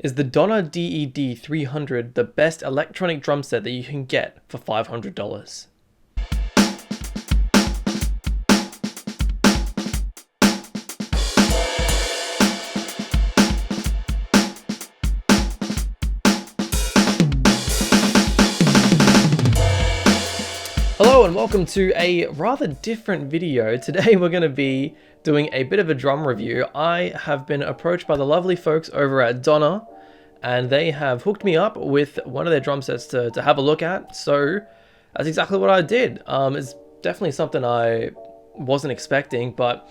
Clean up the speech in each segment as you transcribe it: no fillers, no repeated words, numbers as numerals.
Is the Donner-DED-300 the best electronic drum set that you can get for $500? Hello and welcome to a rather different video. Today we're going to be doing a bit of a drum review. I have been approached by the lovely folks over at Donner, and they have hooked me up with one of their drum sets to have a look at. So that's exactly what I did. It's definitely something I wasn't expecting, but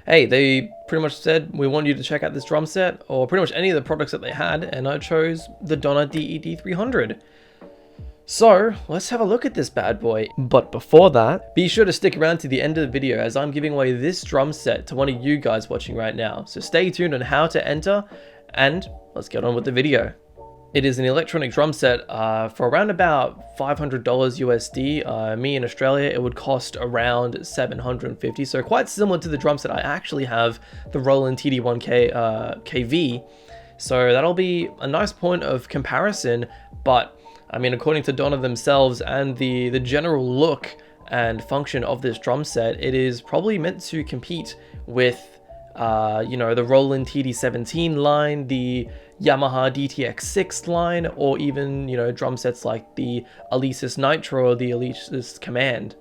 hey, they pretty much said, we want you to check out this drum set, or pretty much any of the products that they had, and I chose the Donner-DED-300. So let's have a look at this bad boy. But before that, be sure to stick around to the end of the video as I'm giving away this drum set to one of you guys watching right now. So stay tuned on how to enter, and let's get on with the video. It is an electronic drum set for around about $500 USD. Me in Australia, it would cost around $750. So quite similar to the drum set I actually have, the Roland TD1K KV. So that'll be a nice point of comparison, but I mean, according to Donner themselves and the general look and function of this drum set, it is probably meant to compete with, the Roland TD17 line, the Yamaha DTX6 line, or even, drum sets like the Alesis Nitro or the Alesis Command.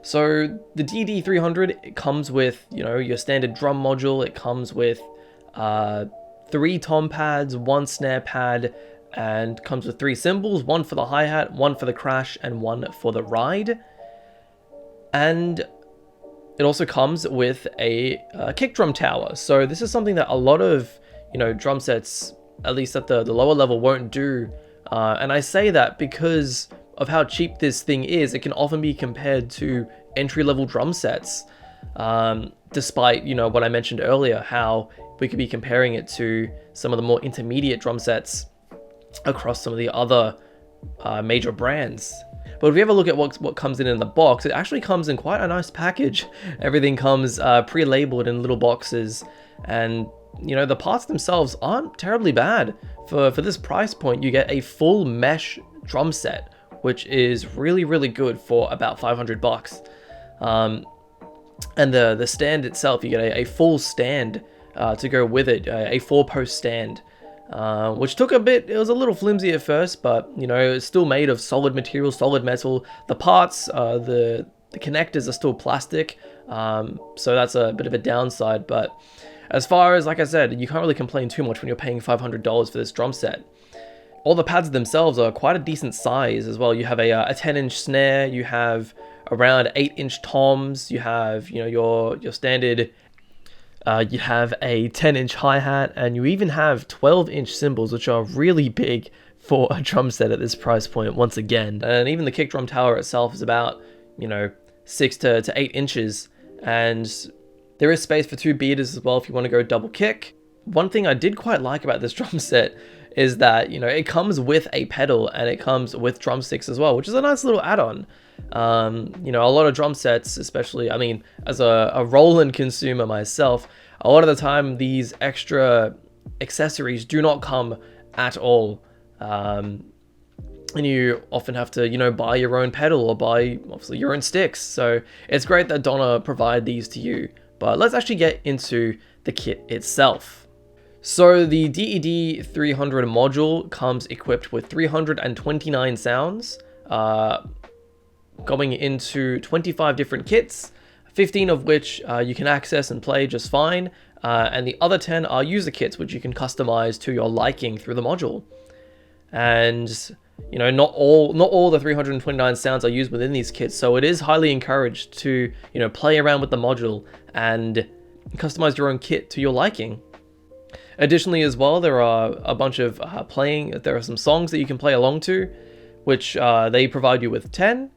So the DED-300, it comes with, your standard drum module. It comes with 3 tom pads, 1 snare pad, and comes with 3 cymbals, 1 for the hi-hat, 1 for the crash, and 1 for the ride. And it also comes with a kick drum tower. So this is something that a lot of, drum sets, at least at the lower level, won't do. And I say that because of how cheap this thing is. It can often be compared to entry-level drum sets. Despite, what I mentioned earlier, how we could be comparing it to some of the more intermediate drum sets across some of the other major brands. But if we have a look at what comes in the box, it actually comes in quite a nice package. Everything comes pre-labeled in little boxes, and the parts themselves aren't terribly bad. For this price point, you get a full mesh drum set, which is really, really good for about 500 bucks. And the stand itself, you get a full stand to go with it, a 4-post stand. Which took a bit, it was a little flimsy at first, but it's still made of solid material, solid metal. The parts, the connectors are still plastic, so that's a bit of a downside. But as far as, like I said, you can't really complain too much when you're paying $500 for this drum set. All the pads themselves are quite a decent size as well. You have a 10-inch snare, you have around 8-inch toms, you have your standard. You have a 10-inch hi-hat, and you even have 12-inch cymbals, which are really big for a drum set at this price point once again. And even the kick drum tower itself is about, 6 to 8 inches. And there is space for 2 beaters as well if you want to go double kick. One thing I did quite like about this drum set is that, it comes with a pedal and it comes with drumsticks as well, which is a nice little add-on. A lot of drum sets, especially, I mean, as a Roland consumer myself, a lot of the time these extra accessories do not come at all. And you often have to, buy your own pedal or buy, obviously, your own sticks. So it's great that Donner provide these to you. But let's actually get into the kit itself. So the DED-300 module comes equipped with 329 sounds, going into 25 different kits, 15 of which you can access and play just fine, and the other 10 are user kits, which you can customize to your liking through the module. And not all the 329 sounds are used within these kits, so it is highly encouraged to play around with the module and customize your own kit to your liking. Additionally as well, there are a bunch of there are some songs that you can play along to, which they provide you with 10.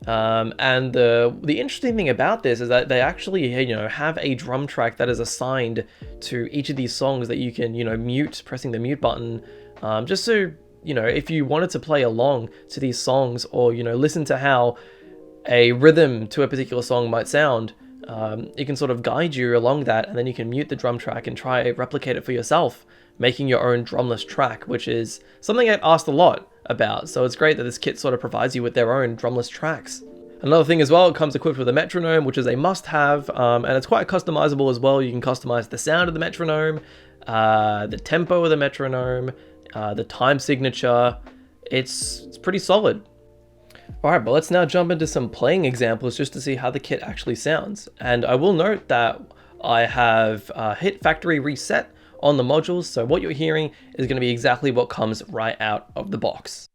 And the interesting thing about this is that they actually, have a drum track that is assigned to each of these songs that you can, mute, pressing the mute button, just so, if you wanted to play along to these songs or, listen to how a rhythm to a particular song might sound, it can sort of guide you along that, and then you can mute the drum track and try replicate it for yourself, making your own drumless track, which is something I get asked a lot about. So it's great that this kit sort of provides you with their own drumless tracks. Another thing as well, it comes equipped with a metronome, which is a must-have, and it's quite customizable as well. You can customize the sound of the metronome, the tempo of the metronome, the time signature. It's pretty solid. Alright, but let's now jump into some playing examples just to see how the kit actually sounds. And I will note that I have hit factory reset on the modules, so what you're hearing is going to be exactly what comes right out of the box.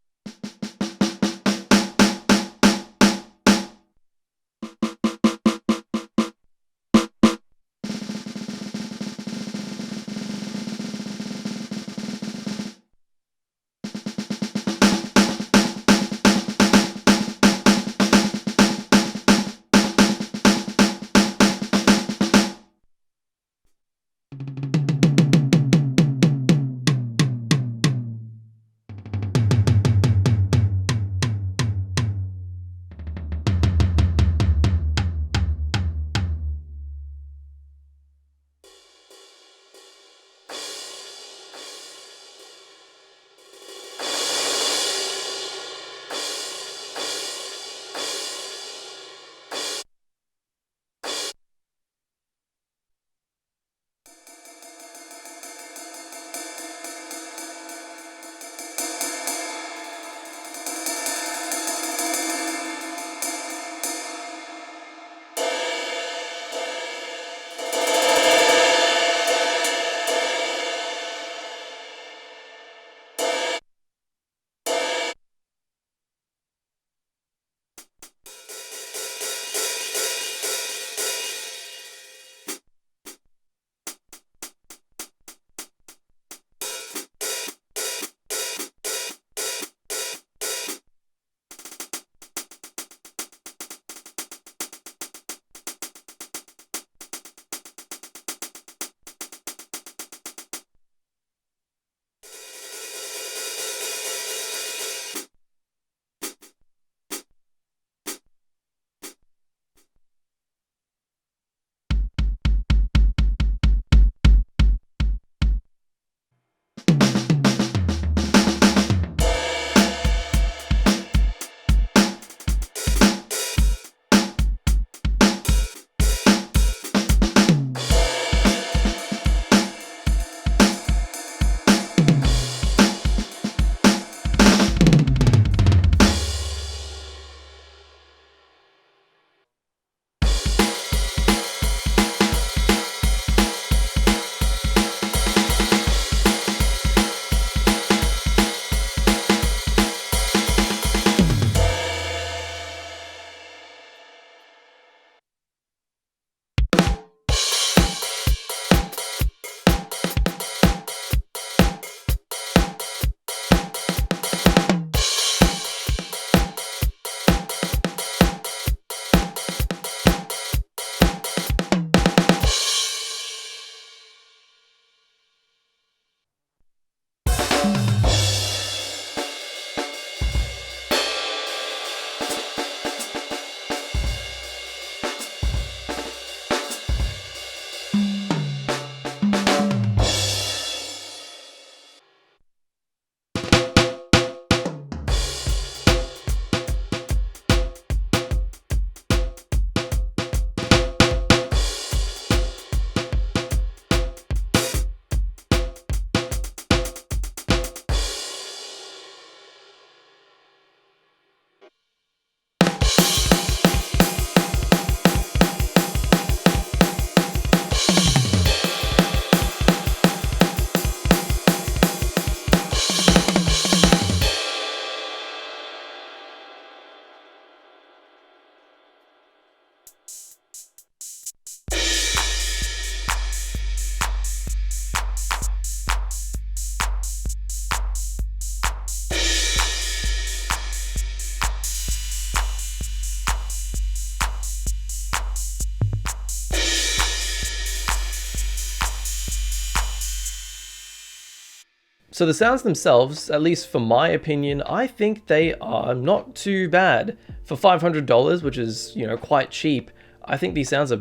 So the sounds themselves, at least for my opinion, I think they are not too bad. For $500, which is, you know, quite cheap, I think these sounds are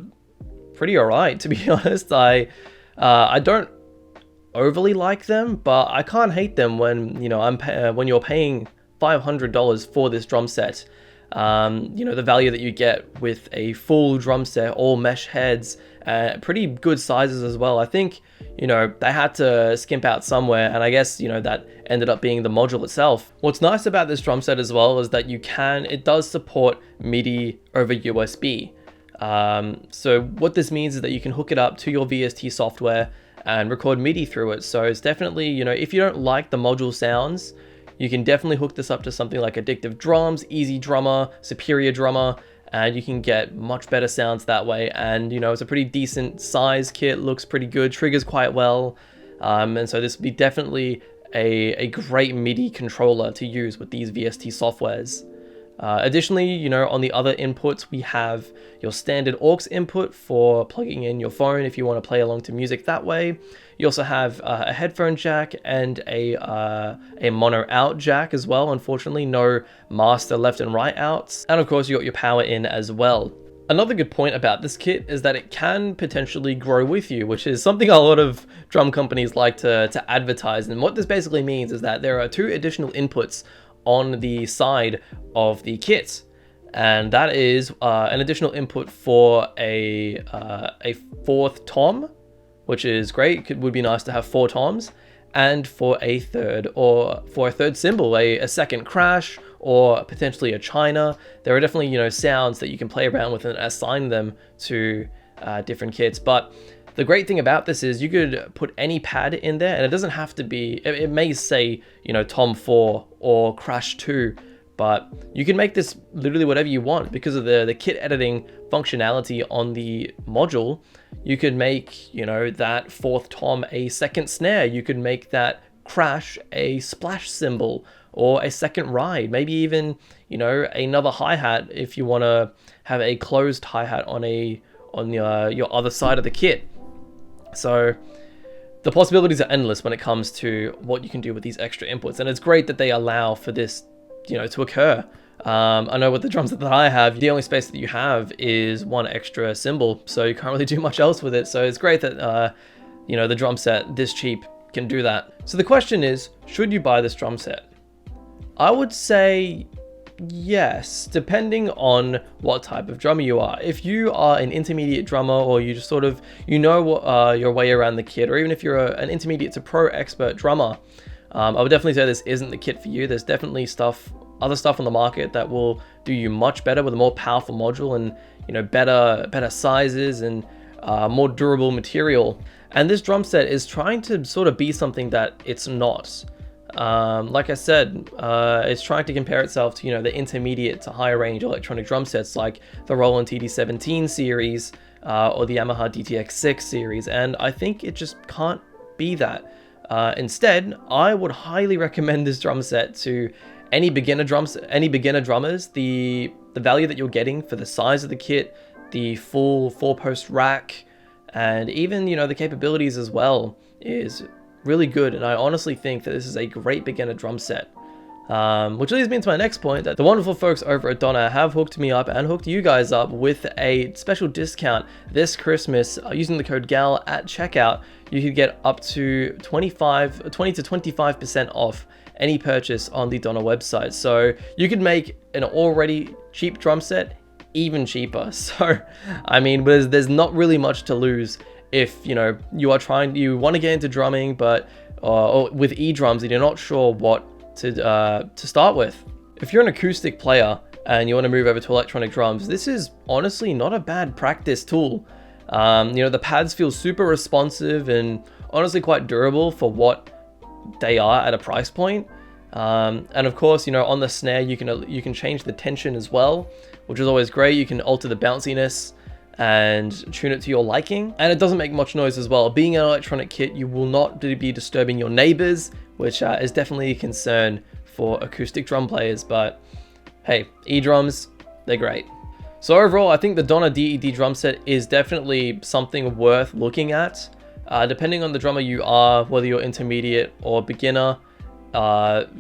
pretty alright, to be honest. I don't overly like them, but I can't hate them when, you know, when you're paying $500 for this drum set. You know, the value that you get with a full drum set, all mesh heads, pretty good sizes as well. I think, you know, they had to skimp out somewhere, and I guess, you know, that ended up being the module itself. What's nice about this drum set as well is that it does support MIDI over USB. So what this means is that you can hook it up to your VST software and record MIDI through it. So it's definitely, you know, if you don't like the module sounds, you can definitely hook this up to something like Addictive Drums, Easy Drummer, Superior Drummer, and you can get much better sounds that way. And, you know, it's a pretty decent size kit, looks pretty good, triggers quite well. And so this would be definitely a great MIDI controller to use with these VST softwares. Additionally, you know, on the other inputs, we have your standard aux input for plugging in your phone if you want to play along to music that way. You also have a headphone jack and a mono out jack as well. Unfortunately, no master left and right outs. And of course, you got your power in as well. Another good point about this kit is that it can potentially grow with you, which is something a lot of drum companies like to advertise. And what this basically means is that there are 2 additional inputs on the side of the kit, and that is an additional input for a 4th tom, which is great. It would be nice to have 4 toms, and for a third cymbal, a second crash, or potentially a china. There are definitely, you know, sounds that you can play around with and assign them to different kits. But the great thing about this is you could put any pad in there, and it doesn't have to be, it may say, you know, Tom 4 or Crash 2, but you can make this literally whatever you want because of the kit editing functionality on the module. You could make, you know, that 4th tom a second snare. You could make that crash a splash cymbal or a second ride, maybe even, you know, another hi-hat if you want to have a closed hi-hat on your other side of the kit. So the possibilities are endless when it comes to what you can do with these extra inputs, and it's great that they allow for this, you know, to occur. I know with the drums that I have, the only space that you have is 1 extra cymbal, so you can't really do much else with it. So it's great that you know, the drum set this cheap can do that. So the question is, should you buy this drum set? I would say yes, depending on what type of drummer you are. If you are an intermediate drummer, or you just sort of, you know, your way around the kit, or even if you're an intermediate to pro expert drummer, I would definitely say this isn't the kit for you. There's definitely other stuff on the market that will do you much better with a more powerful module and, you know, better sizes and more durable material. And this drum set is trying to sort of be something that it's not. Like I said, it's trying to compare itself to, you know, the intermediate to higher range electronic drum sets like the Roland TD-17 series or the Yamaha DTX6 series, and I think it just can't be that. Instead, I would highly recommend this drum set to any beginner drummers. The value that you're getting for the size of the kit, the full 4-post rack, and even, you know, the capabilities as well is really good, and I honestly think that this is a great beginner drum set. Which leads me into my next point, that the wonderful folks over at Donner have hooked me up and hooked you guys up with a special discount this Christmas. Using the code GAL at checkout, you could get up to 20 to 25% off any purchase on the Donner website. So you could make an already cheap drum set even cheaper. So, I mean, there's not really much to lose if, you know, you want to get into drumming, but or with e-drums and you're not sure what to start with. If you're an acoustic player and you want to move over to electronic drums, this is honestly not a bad practice tool. You know, the pads feel super responsive and honestly quite durable for what they are at a price point. And of course, you know, on the snare you can change the tension as well, which is always great. You can alter the bounciness and tune it to your liking, and it doesn't make much noise as well. Being an electronic kit, you will not be disturbing your neighbors, which is definitely a concern for acoustic drum players, but hey, e-drums, they're great. So overall, I think the Donner-DED drum set is definitely something worth looking at. Depending on the drummer you are, whether you're intermediate or beginner,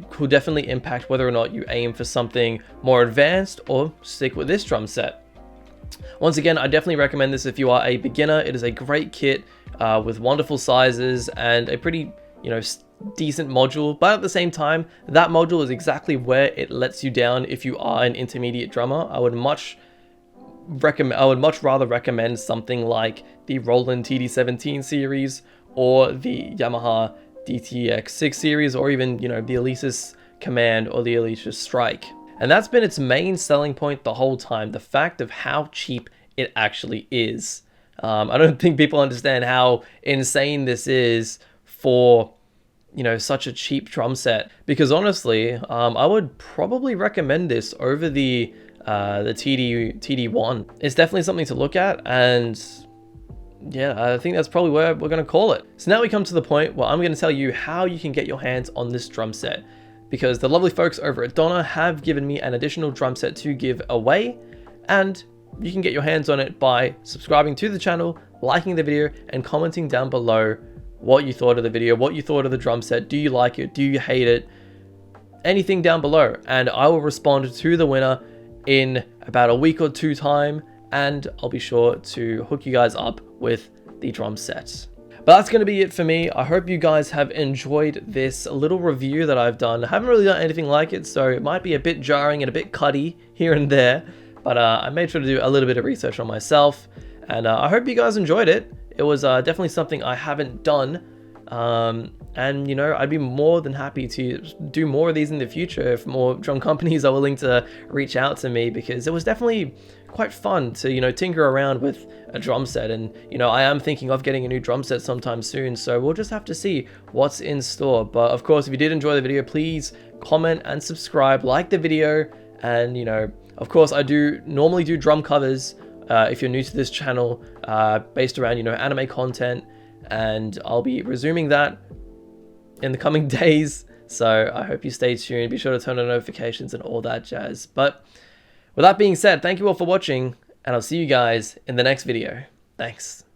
could definitely impact whether or not you aim for something more advanced or stick with this drum set. Once again, I definitely recommend this if you are a beginner. It is a great kit with wonderful sizes and a pretty, decent module. But at the same time, that module is exactly where it lets you down if you are an intermediate drummer. I would much rather recommend something like the Roland TD-17 series or the Yamaha DTX6 series, or even, the Alesis Command or the Alesis Strike. And that's been its main selling point the whole time, the fact of how cheap it actually is. I don't think people understand how insane this is for, such a cheap drum set. Because honestly, I would probably recommend this over the TD1. It's definitely something to look at, and yeah, I think that's probably where we're going to call it. So now we come to the point where I'm going to tell you how you can get your hands on this drum set, because the lovely folks over at Donner have given me an additional drum set to give away, and you can get your hands on it by subscribing to the channel, liking the video, and commenting down below what you thought of the video, what you thought of the drum set. Do you like it? Do you hate it? Anything down below, and I will respond to the winner in about a week or two time, and I'll be sure to hook you guys up with the drum set. But that's going to be it for me. I hope you guys have enjoyed this little review that I've done. I haven't really done anything like it, so it might be a bit jarring and a bit cutty here and there, but I made sure to do a little bit of research on myself, and I hope you guys enjoyed it. It was definitely something I haven't done, and I'd be more than happy to do more of these in the future if more drum companies are willing to reach out to me, because it was definitely quite fun to tinker around with a drum set. And I am thinking of getting a new drum set sometime soon, so we'll just have to see what's in store. But of course, if you did enjoy the video, please comment and subscribe, like the video, and of course, I do normally do drum covers if you're new to this channel, based around anime content, and I'll be resuming that in the coming days, so I hope you stay tuned. Be sure to turn on notifications and all that jazz. But with that being said, thank you all for watching, and I'll see you guys in the next video. Thanks.